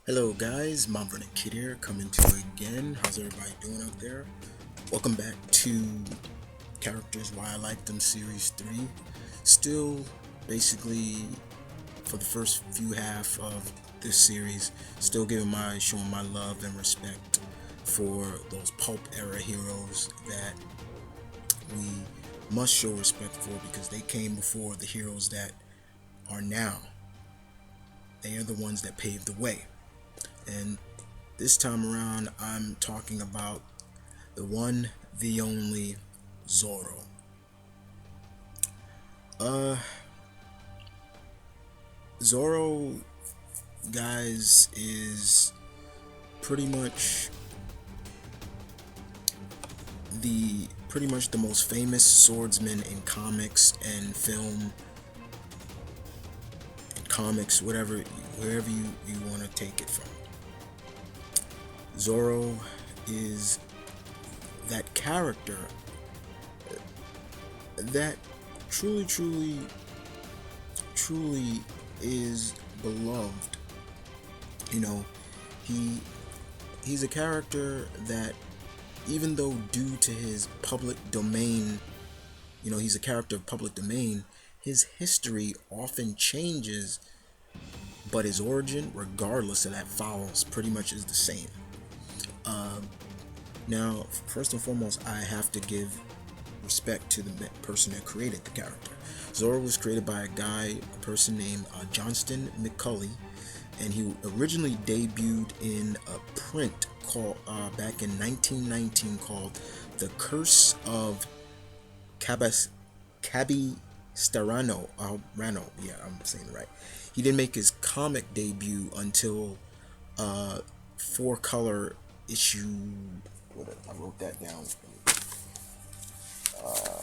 Hello guys, M.V.K here, coming to you again. How's everybody doing out there? Welcome back to Characters Why I Like Them Series 3. Still, basically, for the first few half of this series, still showing my love and respect for those pulp era heroes that we must show respect for because they came before the heroes that are now. They are the ones that paved the way. And this time around, I'm talking about the one, the only Zorro. Uh, Zorro, guys, is pretty much the most famous swordsman in comics and film, comics, wherever you want to take it from. Zorro is that character that truly is beloved. You know, he's a character that, even though due to his public domain, he's a character of public domain, his history often changes, but his origin, regardless of that, follows pretty much is the same. Now, first and foremost, I have to give respect to the person that created the character. Zorro was created by a person named Johnston McCulley, and he originally debuted in a print called back in 1919 called "The Curse of Cabistarano." Rano, yeah, I'm saying it right. He didn't make his comic debut until four color issue. I wrote that down.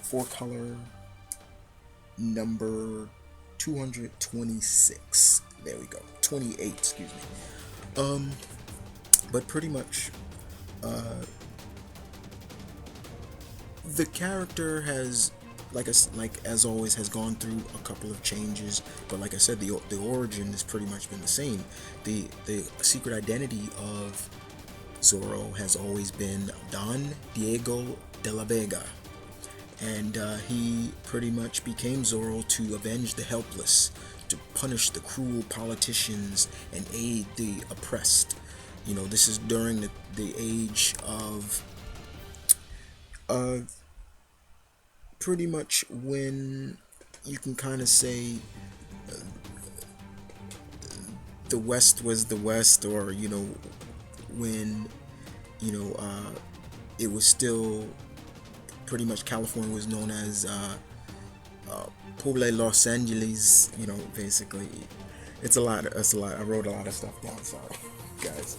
Four color number 226. There we go. 28, excuse me. But pretty much, the character has, like as always, has gone through a couple of changes. But like I said, the origin has pretty much been the same. The secret identity of Zorro has always been Don Diego de la Vega, and he pretty much became Zorro to avenge the helpless, to punish the cruel politicians, and aid the oppressed. This is during the age of pretty much when you can kind of say the West was the West, or when you know uh, it was still pretty much California was known as Pueblo Los Angeles. Basically, it's a lot. It's a lot. I wrote a lot of stuff down. Sorry, guys.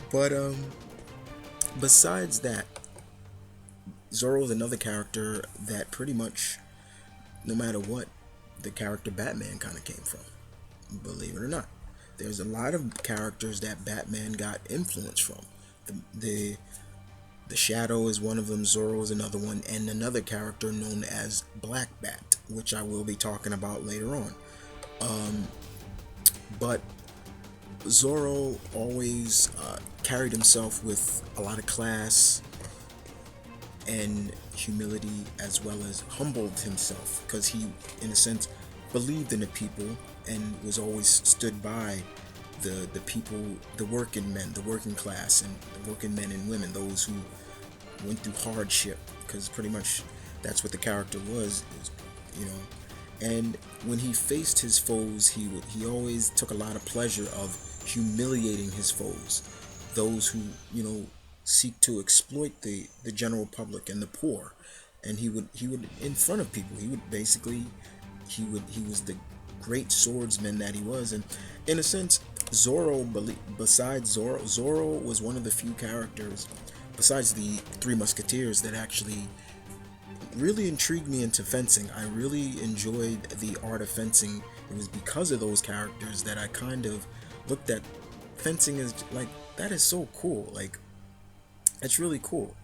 But besides that, Zorro is another character that pretty much, no matter what, the character Batman kind of came from. Believe it or not, there's a lot of characters that Batman got influence from. The the Shadow is one of them, Zorro is another one, and another character known as Black Bat, which I will be talking about later on. But Zorro always carried himself with a lot of class and humility, as well as humbled himself, because he, in a sense, believed in the people and was always stood by the people, the working men, the working class, and the working men and women, those who went through hardship, because pretty much that's what the character was, you know. And when he faced his foes, he always took a lot of pleasure of humiliating his foes, those who seek to exploit the general public and the poor. And he would in front of people, he would basically he was the great swordsman that he was. And in a sense, besides Zorro was one of the few characters besides the Three Musketeers that actually really intrigued me into fencing. I really enjoyed the art of fencing. It was because of those characters that I kind of looked at fencing as like, that is so cool. Like, that's really cool.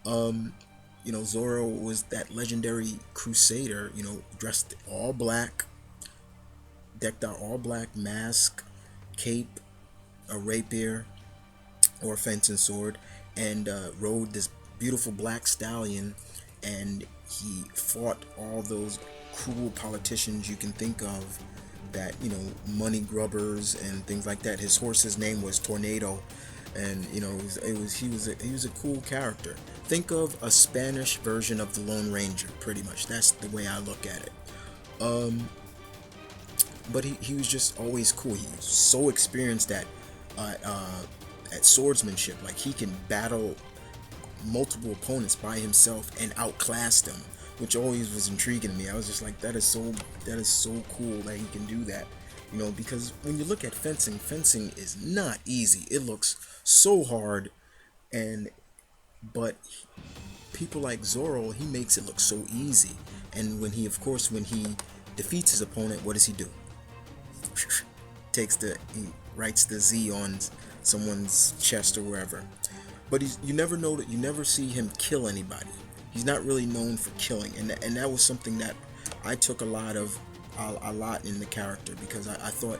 Zorro was that legendary crusader, dressed all black, decked out all black, mask, cape, a rapier or a fencing sword, and rode this beautiful black stallion, and he fought all those cruel politicians you can think of, that, money grubbers and things like that. His horse's name was Tornado, and he was a cool character. Think of a Spanish version of the Lone Ranger, pretty much. That's the way I look at it. But he was just always cool. He was so experienced at swordsmanship. Like, he can battle multiple opponents by himself and outclass them, which always was intriguing to me. I was just like, that is so cool that he can do that. Because when you look at fencing, fencing is not easy. It looks so hard, but people like Zorro, he makes it look so easy. And when he defeats his opponent, what does he do? He writes the Z on someone's chest or wherever. But you never see him kill anybody. He's not really known for killing, and that was something that I took a lot in the character, because I thought,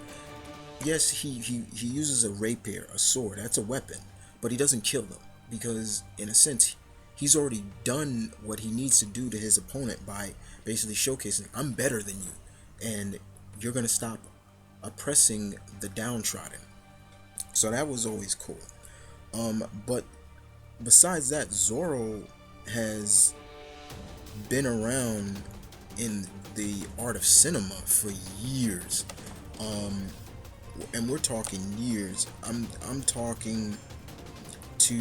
yes, he uses a rapier, a sword, that's a weapon, but he doesn't kill them, because in a sense he's already done what he needs to do to his opponent by basically showcasing, I'm better than you, and you're gonna stop oppressing the downtrodden. So that was always cool. But besides that, Zorro has been around in the art of cinema for years. And we're talking years. I'm talking to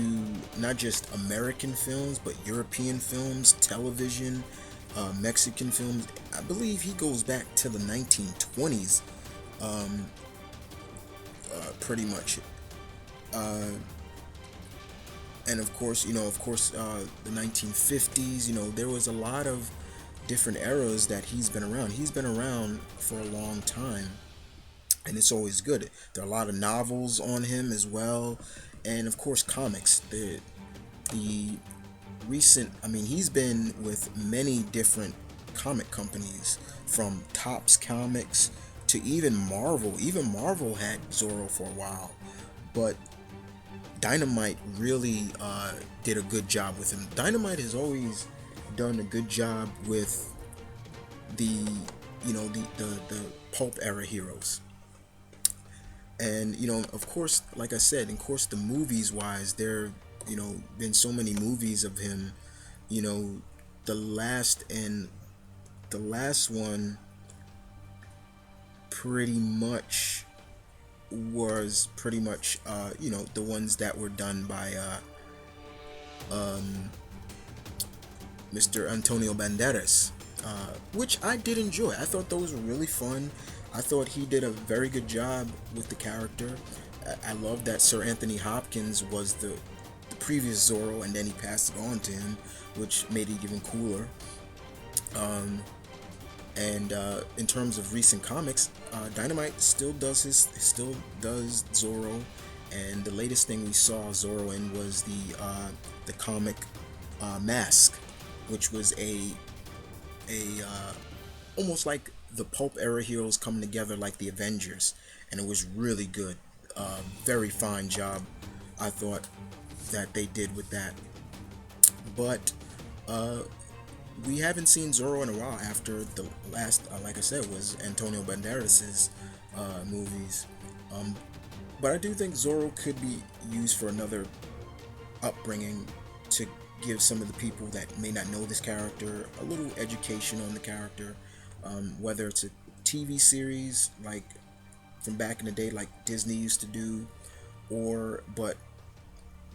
not just American films, but European films, television, Mexican films. I believe he goes back to the 1920s, pretty much. And of course, the 1950s. There was a lot of different eras that he's been around. He's been around for a long time, and it's always good. There are a lot of novels on him as well, and of course comics. The recent, he's been with many different comic companies, from Topps Comics to even Marvel. Even Marvel had Zorro for a while, but Dynamite really did a good job with him. Dynamite has always done a good job with the pulp era heroes. And of course, like I said, the movies wise, there been so many movies of him. The last one pretty much was the ones that were done by Mr. Antonio Banderas, which I did enjoy. I thought those were really fun. I thought he did a very good job with the character. I love that Sir Anthony Hopkins was the previous Zorro, and then he passed it on to him, which made it even cooler. And in terms of recent comics, Dynamite still does Zorro, and the latest thing we saw Zorro in was the comic Mask, which was a almost like the pulp era heroes coming together like the Avengers, and it was really good. Very fine job, I thought, that they did with that. But we haven't seen Zorro in a while after the last, like I said, was Antonio Banderas's movies. But I do think Zorro could be used for another upbringing, to give some of the people that may not know this character a little education on the character, whether it's a TV series like from back in the day, like Disney used to do, but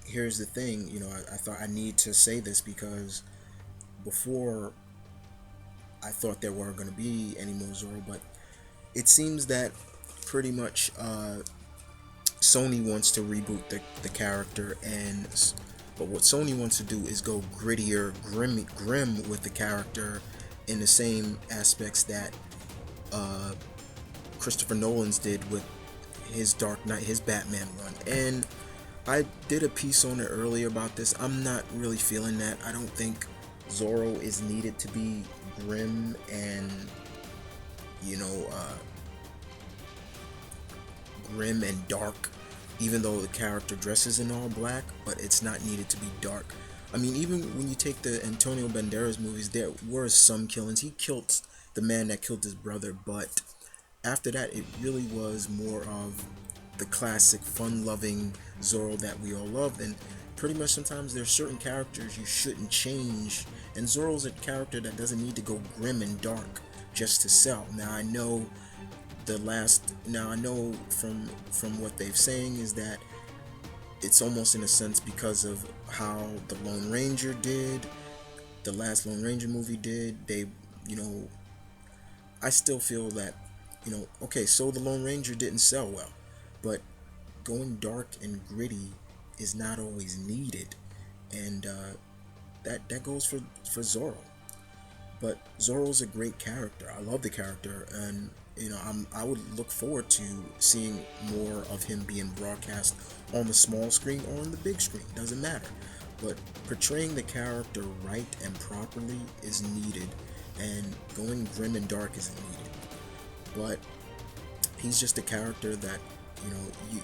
here's the thing, I thought I need to say this, because before I thought there weren't going to be any more Zorro, but it seems that pretty much Sony wants to reboot the character, but what Sony wants to do is go grittier, grim with the character, in the same aspects that Christopher Nolan's did with his Dark Knight, his Batman run. And I did a piece on it earlier about this. I'm not really feeling that. I don't think Zorro is needed to be grim and grim and dark even though the character dresses in all black, but it's not needed to be dark. I mean, even when you take the Antonio Banderas movies, there were some killings. He killed the man that killed his brother, but after that, it really was more of the classic fun-loving Zorro that we all loved. And pretty much sometimes there's certain characters you shouldn't change, and Zorro's a character that doesn't need to go grim and dark just to sell. Now I know from what they've saying is that it's almost in a sense because of how the Lone Ranger did, the last Lone Ranger movie did. They, you know, I still feel that, okay, so the Lone Ranger didn't sell well, but going dark and gritty is not always needed, and that goes for Zorro. But Zorro's a great character. I love the character, and I would look forward to seeing more of him being broadcast on the small screen or on the big screen. Doesn't matter. But portraying the character right and properly is needed, and going grim and dark isn't needed. But he's just a character that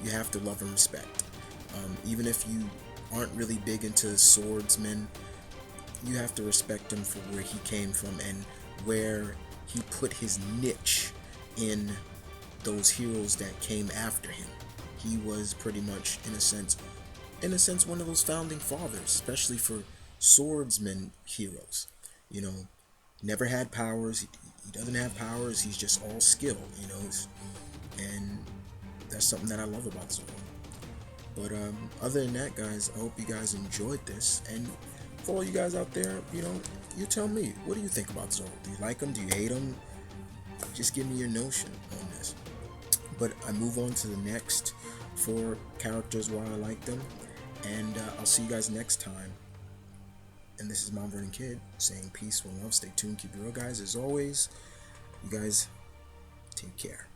you have to love and respect. Even if you aren't really big into swordsmen, you have to respect him for where he came from and where he put his niche in those heroes that came after him. He was pretty much, in a sense, one of those founding fathers, especially for swordsman heroes. You know, never had powers. He doesn't have powers. He's just all skill. And that's something that I love about Zorro. But other than that, guys, I hope you guys enjoyed this. And for all you guys out there, you tell me, what do you think about Zorro? Do you like him? Do you hate him? Just give me your notion on this. But I move on to the next 4 characters why I like them. And I'll see you guys next time. And this is Mount Vernon Kid saying peace, one love, stay tuned, keep it real, guys. As always, you guys take care.